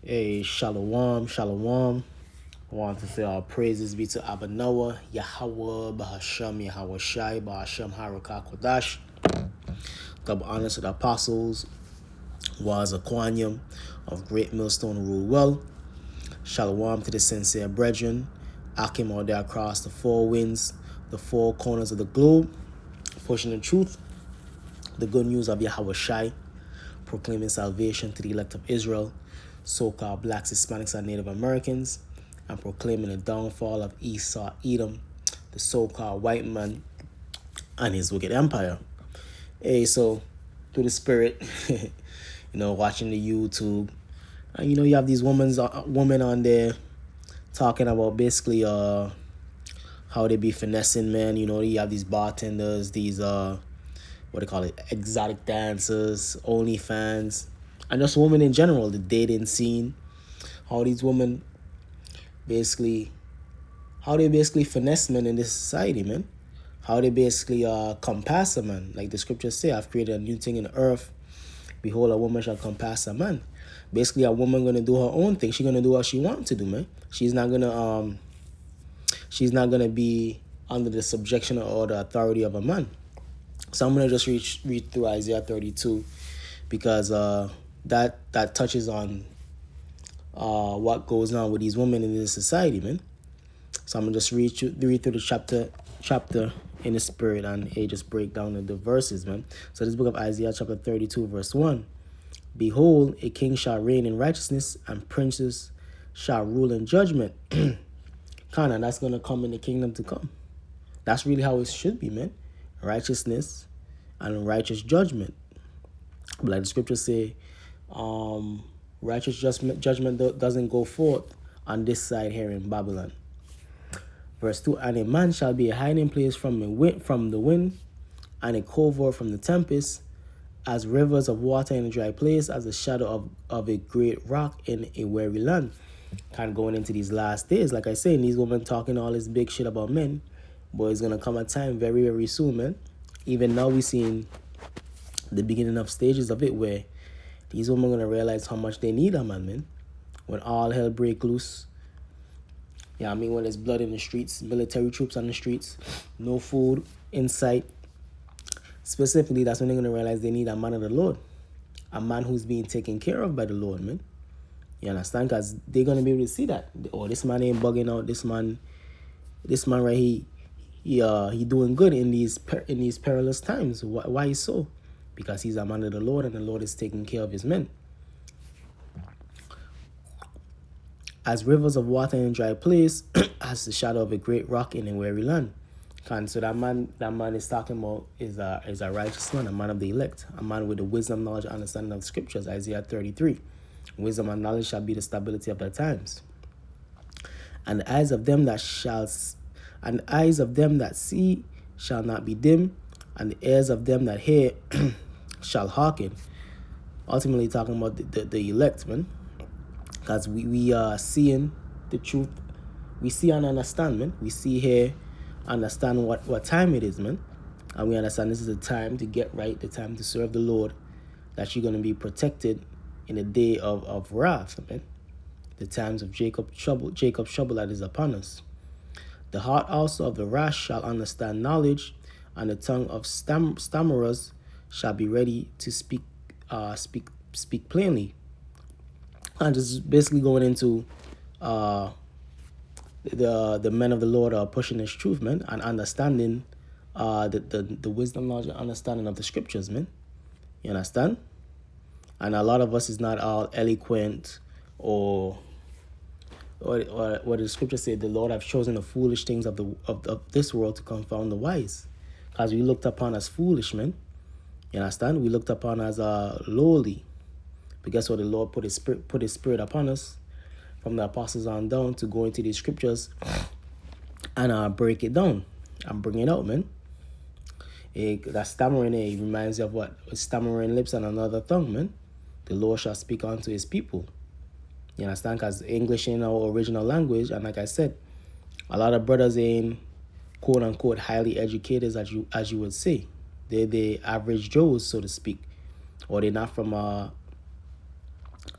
Hey, shalom, shalom. I want to say all praises be to Abba Noah, Yahweh, Bahasham, Yahweh Shai, Bahasham, Harakah Kodash. Double honors to the apostles, was Aquanium of Great Millstone rule well. Shalom to the sincere brethren, Akim all there across the four winds, the four corners of the globe, pushing the truth, the good news of Yahweh Shai, proclaiming salvation to the elect of Israel, so-called blacks, Hispanics, and Native Americans, and proclaiming the downfall of Esau, Edom, the so-called white man, and his wicked empire. Hey, so through the spirit, watching the YouTube, and you have these women on there talking about basically how they be finessing men. You have these bartenders, these what do you call it, exotic dancers, OnlyFans, and just women in general, the dating scene, how these women basically, how they basically finesse men in this society, man. How they basically compass a man. Like the scriptures say, I've created a new thing in the earth. Behold, a woman shall compass a man. Basically, a woman gonna do her own thing. She's gonna do what she wants to do, man. She's not gonna be under the subjection or the authority of a man. So I'm gonna just read through Isaiah 32 because that touches on what goes on with these women in this society, man. So I'm gonna just read through the chapter in the spirit, and just break down the verses, man. So this book of Isaiah chapter 32 verse 1. Behold, a king shall reign in righteousness, and princes shall rule in judgment. Kinda, that's gonna come in the kingdom to come. That's really how it should be, man. Righteousness and righteous judgment. But like the scriptures say, righteous judgment doesn't go forth on this side here in Babylon. Verse 2, and a man shall be a hiding place from the wind, and a covert from the tempest, as rivers of water in a dry place, as the shadow of a great rock in a weary land. Kind of going into these last days, like I say, these women talking all this big shit about men, but it's going to come a time very, very soon, man. Even now we're seeing the beginning of stages of it where these women are going to realize how much they need a man. When all hell break loose, when there's blood in the streets, military troops on the streets, no food in sight. Specifically, that's when they're going to realize they need a man of the Lord. A man who's being taken care of by the Lord, man. You understand? Because they're going to be able to see that. Oh, this man ain't bugging out. This man right here, he doing good in these perilous times. Why so? Because he's a man of the Lord, and the Lord is taking care of his men. As rivers of water in a dry place, as the shadow of a great rock in a weary land. So that man is talking about is a righteous man, a man of the elect, a man with the wisdom, knowledge, understanding of the scriptures. Isaiah 33. Wisdom and knowledge shall be the stability of the times. And the eyes of them that see shall not be dim, and the ears of them that hear shall hearken. Ultimately talking about the elect, man. Because we are seeing the truth. We see and understand, man. We see here, understand what time it is, man. And we understand this is the time to get right, the time to serve the Lord, that you're going to be protected in the day of wrath, man. The times of Jacob's trouble that is upon us. The heart also of the rash shall understand knowledge, and the tongue of stammerers shall be ready to speak plainly. And just basically going into the men of the Lord are pushing this truth, man, and understanding the wisdom, knowledge, and understanding of the scriptures, man. You understand? And a lot of us is not all eloquent or what the scripture said, the Lord have chosen the foolish things of this world to confound the wise. Because we looked upon as foolish, man. You understand? We looked upon as lowly. But guess what? The Lord put his spirit upon us from the apostles on down to go into these scriptures and break it down and bring it out, man. That stammering reminds you of what? Stammering lips and another tongue, man. The Lord shall speak unto his people. You understand? Because English ain't our original language, and like I said, a lot of brothers ain't quote unquote highly educated as you would say. They're the average Joes, so to speak, or they're not from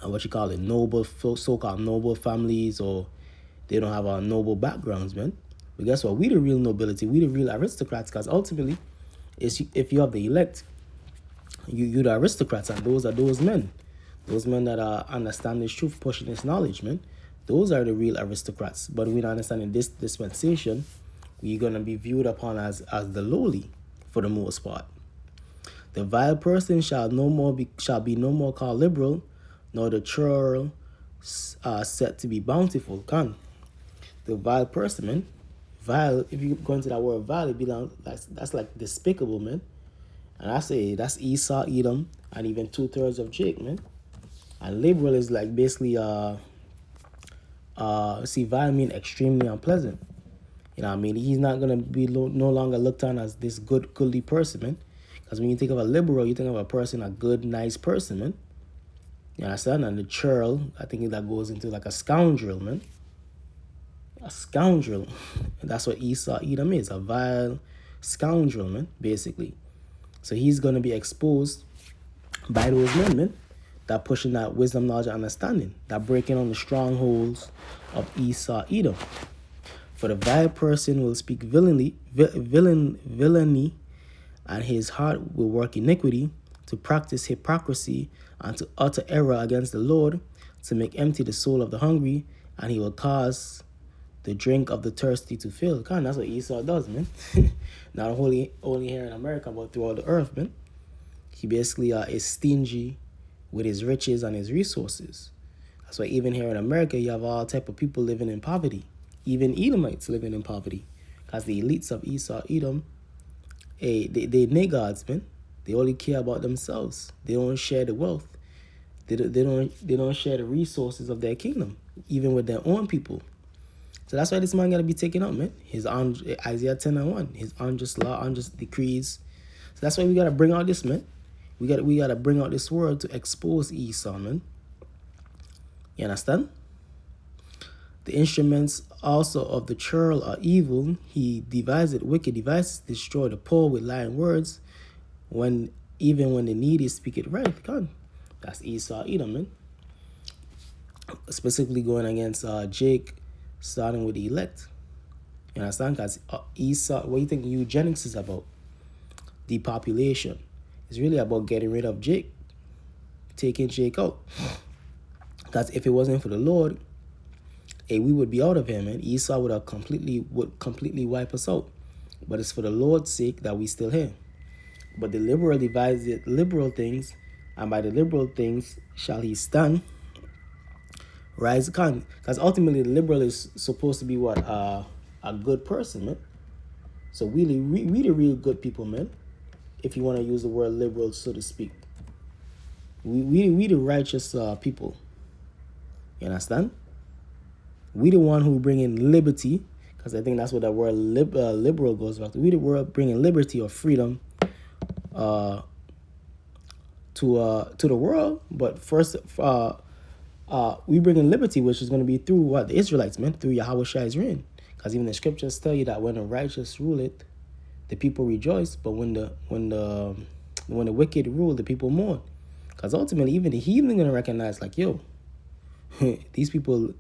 what you call it, noble, so-called noble families, or they don't have a noble backgrounds, man. But guess what? We the real nobility. We the real aristocrats, because ultimately, if you have the elect, you the aristocrats, and those are those men. Those men that are understand this truth, pushing this knowledge, man. Those are the real aristocrats. But we don't understand in this dispensation, we're gonna be viewed upon as the lowly, for the most part. The vile person shall be no more called liberal, nor the churl set to be bountiful. Can the vile person, man? Vile. If you go into that word vile, it belongs. That's like despicable, man. And I say that's Esau, Edom, and even 2/3 of Jake, man. And liberal is like basically see, vile mean extremely unpleasant. You know what I mean? He's not gonna be no longer looked on as this goodly person, man. Because when you think of a liberal, you think of a person, a good, nice person, man. You understand? And the churl, I think that goes into like a scoundrel, man. A scoundrel. And that's what Esau, Edom is, a vile scoundrel, man, basically. So he's going to be exposed by those men, man, that pushing that wisdom, knowledge, and understanding, that breaking on the strongholds of Esau, Edom. For the vile person will speak villainy, and his heart will work iniquity, to practice hypocrisy, and to utter error against the Lord, to make empty the soul of the hungry, and he will cause the drink of the thirsty to fill. God, that's what Esau does, man. Not only here in America, but throughout the earth, man. He basically is stingy with his riches and his resources. That's why even here in America, you have all type of people living in poverty. Even Edomites living in poverty. Because the elites of Esau, Edom, they niggards, man. They only care about themselves. They don't share the wealth. They don't share the resources of their kingdom, even with their own people. So that's why this man gotta be taken out, man. His Isaiah 10:1, his unjust law, unjust decrees. So that's why we gotta bring out this, man. We gotta bring out this word to expose Esau, man. You understand? The instruments also of the churl are evil. He devised wicked devices, destroy the poor with lying words, even when the needy speak it right. God, that's Esau, Edom, man. Specifically going against Jake, starting with the elect. You understand? Because Esau, what do you think eugenics is about? Depopulation. It's really about getting rid of Jake, taking Jake out. Because if it wasn't for the Lord, we would be out of here, man. Esau would completely wipe us out. But it's for the Lord's sake that we still here. But the liberal devised liberal things, and by the liberal things shall he stand. Rise can, because ultimately the liberal is supposed to be what a good person, man. So we the real good people, man. If you want to use the word liberal, so to speak, we the righteous people. You understand? We the one who bring in liberty, because I think that's what that word liberal goes back to. We the world bringing liberty or freedom to the world, but first we bring in liberty, which is going to be through what the Israelites, man, through Yahweh Shai's reign. Because even the scriptures tell you that when the righteous rule it, the people rejoice, but when the wicked rule, the people mourn. Because ultimately, even the heathen gonna recognize, like, yo, these people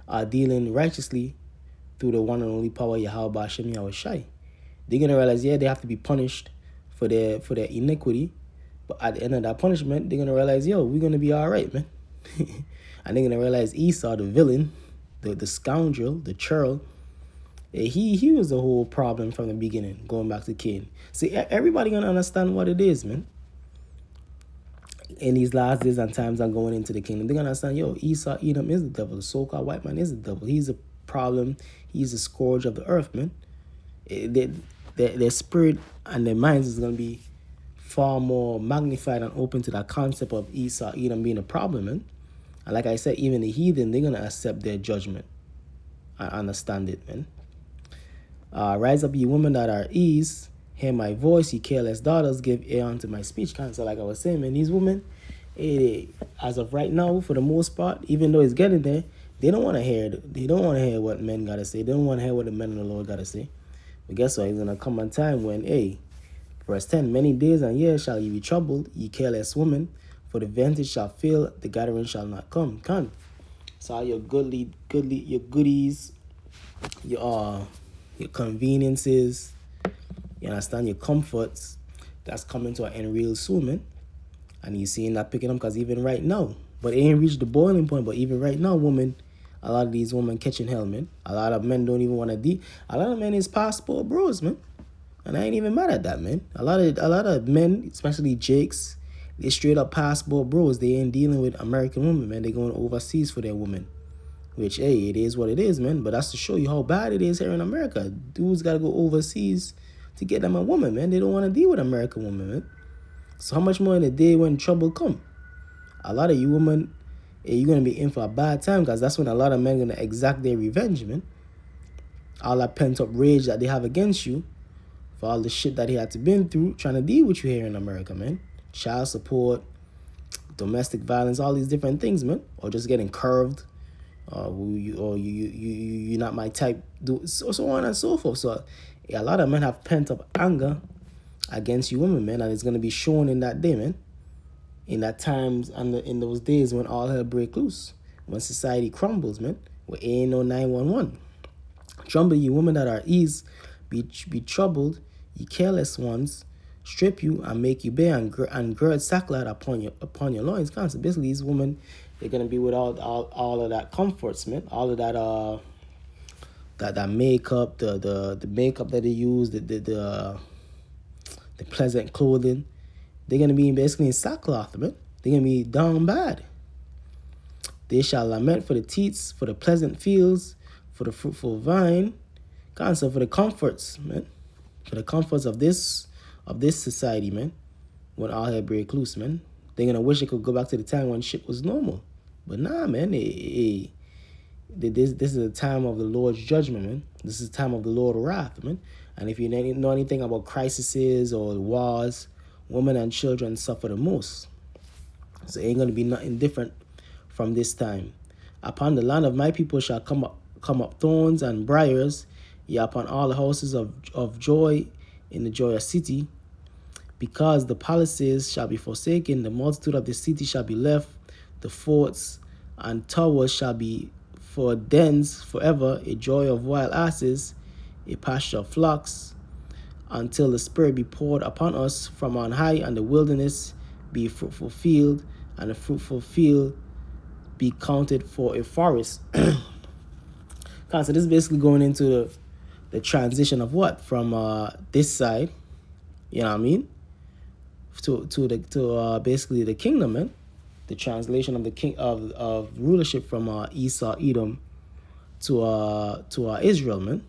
are dealing righteously through the one and only power Yahweh Ba'ashem Yahweh Shai. They're gonna realize, yeah, they have to be punished for their iniquity, but at the end of that punishment, they're gonna realize, yo, we're gonna be all right, man. And they're gonna realize Esau, the villain, the scoundrel, the churl, he was the whole problem from the beginning, going back to Cain. See, everybody gonna understand what it is, man. In these last days and times I'm going into the kingdom, they're gonna understand, yo, Esau, Edom is the devil. The so-called white man is the devil. He's a problem. He's the scourge of the earth, man. Their spirit and their minds is gonna be far more magnified and open to that concept of Esau, Edom being a problem, man. And like I said, even the heathen, they're gonna accept their judgment. I understand it, man. Rise up, ye women that are ease, hear my voice, ye careless daughters, give ear unto my speech. Kind of so like I was saying, man, these women, as of right now, for the most part, even though it's getting there, they don't want to hear it. They don't want to hear what men gotta say. They don't want to hear what the men of the Lord gotta say. But guess what? It's gonna come a time when, verse 10, many days and years shall ye be troubled, ye careless women, For the vantage shall fail, the gathering shall not come. So all your your goodies, your conveniences, you understand, your comforts, that's coming to an end real soon, man. And you seeing that picking up, because even right now, but it ain't reached the boiling point, but even right now, a lot of these women catching hell, man. A lot of men don't even want to a lot of men is passport bros, man. And I ain't even mad at that, man. A lot of men, especially Jakes, they straight up passport bros. They ain't dealing with American women, man. They going overseas for their women. Which, hey, it is what it is, man. But that's to show you how bad it is here in America. Dudes got to go overseas to get them a woman, man. They don't want to deal with American women, man. So how much more in the day when trouble come? A lot of you women, you're going to be in for a bad time, because that's when a lot of men are going to exact their revenge, man. All that pent-up rage that they have against you for all the shit that he had to been through trying to deal with you here in America, man. Child support, domestic violence, all these different things, man. Or just getting curved, you're not my type, so on and so forth. So a lot of men have pent-up anger against you women, man, and it's going to be shown in that day, man. In that times and in those days when all hell break loose, when society crumbles, man, where ain't no 911. Trouble you women that are ease, be troubled, you careless ones, strip you and make you bare and gird sackcloth upon your loins. So basically, these women, they're gonna be without all of that comforts, man. All of that that makeup, the makeup that they use, the pleasant clothing. They're gonna be basically in sackcloth, man. They're gonna be down bad. They shall lament for the teats, for the pleasant fields, for the fruitful vine. So for the comforts, man. For the comforts of this society, man. When all hell break loose, man. They're gonna wish they could go back to the time when shit was normal. But nah, man. This is a time of the Lord's judgment, man. This is the time of the Lord's wrath, man. And if you know anything about crises or wars, women and children suffer the most. So it ain't gonna be nothing different from this time. Upon the land of my people shall come up thorns and briars, yea, upon all the houses of joy in the joyous city. Because the palaces shall be forsaken, the multitude of the city shall be left, the forts and towers shall be for dens forever, a joy of wild asses, a pasture of flocks, until the Spirit be poured upon us from on high, and the wilderness be a fruitful field, and the fruitful field be counted for a forest. So this is basically going into the transition of what? From this side, you know what I mean? To basically the kingdom, man. The translation of the king of rulership from Esau, Edom to Israel, man.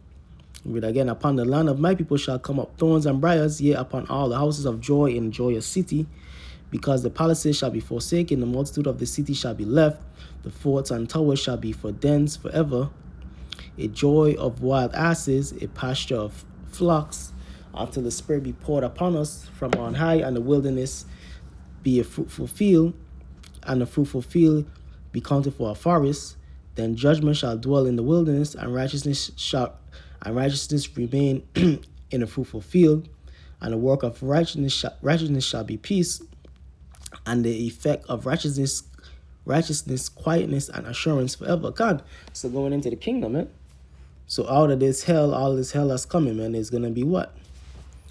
Read again, upon the land of my people shall come up thorns and briars, yea, upon all the houses of joy in joyous city. Because the palaces shall be forsaken, the multitude of the city shall be left, the forts and towers shall be for dens forever. A joy of wild asses, a pasture of flocks, until the Spirit be poured upon us from on high, and the wilderness be a fruitful field, and the fruitful field be counted for a forest. Then judgment shall dwell in the wilderness, and righteousness remain in a fruitful field, and the work of righteousness shall be peace, and the effect of righteousness, quietness, and assurance forever. God, so going into the kingdom, man. So all this hell that's coming, man, is gonna be what?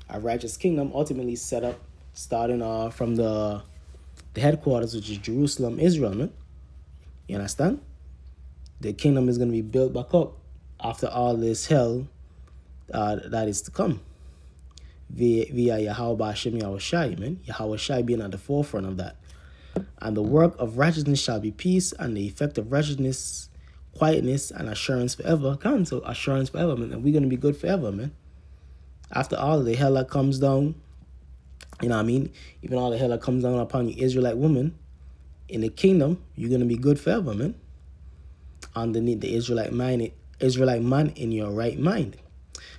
A righteous kingdom, ultimately set up, starting from the headquarters, which is Jerusalem, Israel, man. You understand? The kingdom is gonna be built back up after all this hell that is to come. Via Yahweh Hashem Yahushai, man. Yahushai being at the forefront of that. And the work of righteousness shall be peace, and the effect of righteousness, quietness, and assurance forever. So assurance forever, man. And we're going to be good forever, man. After all the hell that comes down, you know what I mean? Even all the hell that comes down upon you Israelite woman, in the kingdom, you're going to be good forever, man. Underneath the Israelite man in your right mind.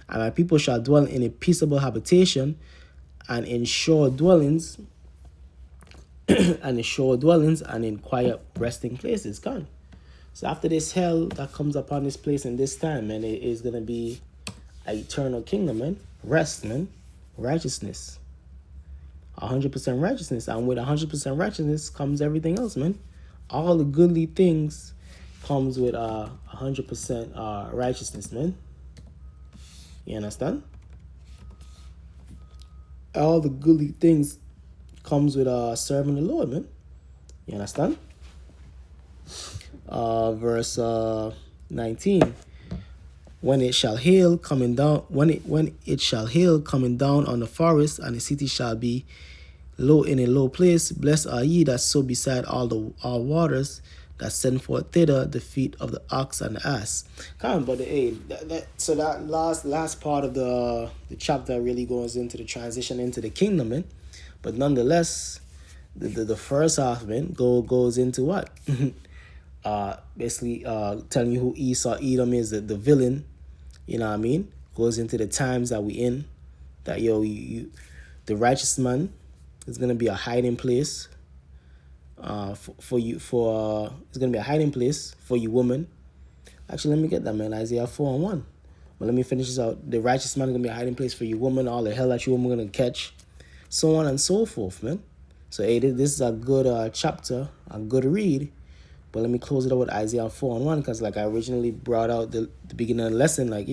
And my people shall dwell in a peaceable habitation, and in shore dwellings, and in quiet resting places. Gone. So after this hell that comes upon this place in this time, man, it is gonna be an eternal kingdom, man. Rest, man. Righteousness. 100% righteousness. And with 100% righteousness comes everything else, man. All the goodly things comes with 100% righteousness, man. You understand? All the goodly things comes with serving the Lord, man. You understand? Verse 19. When it shall hail coming down, when it shall hail coming down on the forest, and the city shall be low in a low place, blessed are ye that sow beside all waters, that send forth thither the feet of the ox and the ass. Come on, brother. Hey, so that last part of the chapter really goes into the transition into the kingdom, man. But nonetheless, the first half, man, goes into what? Basically telling you who Esau Edom is, the villain. You know what I mean? Goes into the times that we in. That the righteous man is gonna be a hiding place for you. It's gonna be a hiding place for you, woman. Actually, let me get that, man. Isaiah 4:1. But let me finish this out. The righteous man is gonna be a hiding place for you, woman. All the hell that you woman gonna catch, so on and so forth, man. So hey, this is a good chapter, a good read. But let me close it up with Isaiah 4:1, because like I originally brought out the beginning of the lesson, like,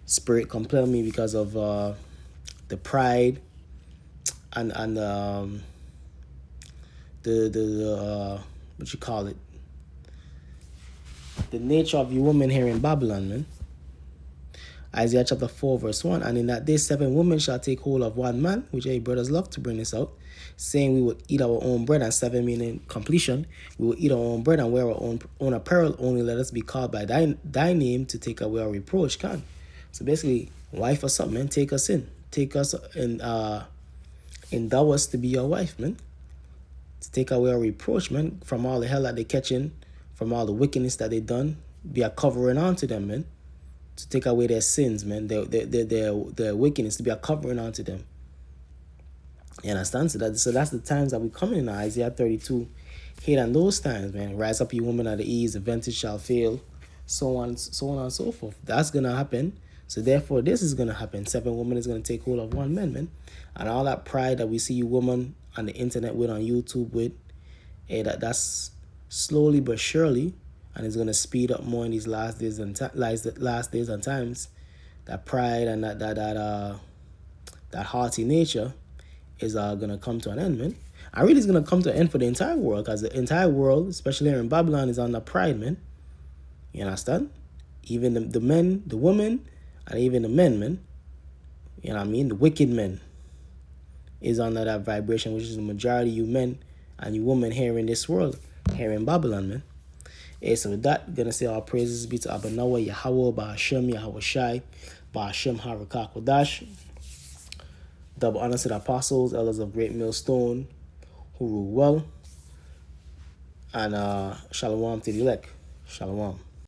spirit compelled me because of the pride and the what you call it, the nature of your woman here in Babylon, man. Isaiah chapter 4 verse 1. And in that day 7 women shall take hold of one man, which brothers love to bring this out, saying we will eat our own bread, and 7 meaning completion. We will eat our own bread and wear our own apparel, only let us be called by thy name to take away our reproach. Can. So basically, wife or something, man, take us in. Take us and endow us to be your wife, man. To take away our reproach, man, from all the hell that they catching, from all the wickedness that they done, be a covering onto them, man. To take away their sins, man, their wickedness, to be a covering onto them. You understand? So that's the times that we come in Isaiah 32. Hate on those times, man. Rise up, you woman of the east, the vintage shall fail, so on and so forth. That's gonna happen. So therefore, this is gonna happen. 7 women is gonna take hold of one man, man. And all that pride that we see you woman on the internet with, on YouTube with, that's slowly but surely, and it's gonna speed up more in these last days and times. That pride and that haughty nature is gonna come to an end, man. And really, it's gonna come to an end for the entire world, because the entire world, especially here in Babylon, is on the pride, man. You understand? Even the men, the women, and even the men, man. You know what I mean? The wicked men is under that vibration, which is the majority of you men and you women here in this world, here in Babylon, man. Hey, so with that, gonna say all praises be to Abanawa, Yahweh, Ba'ashem, Yahweh Shai, Ba'ashem, Harakak Wadash. Double honor to the apostles, elders of Great Millstone, who rule well. And shalom to the elect. Shalom.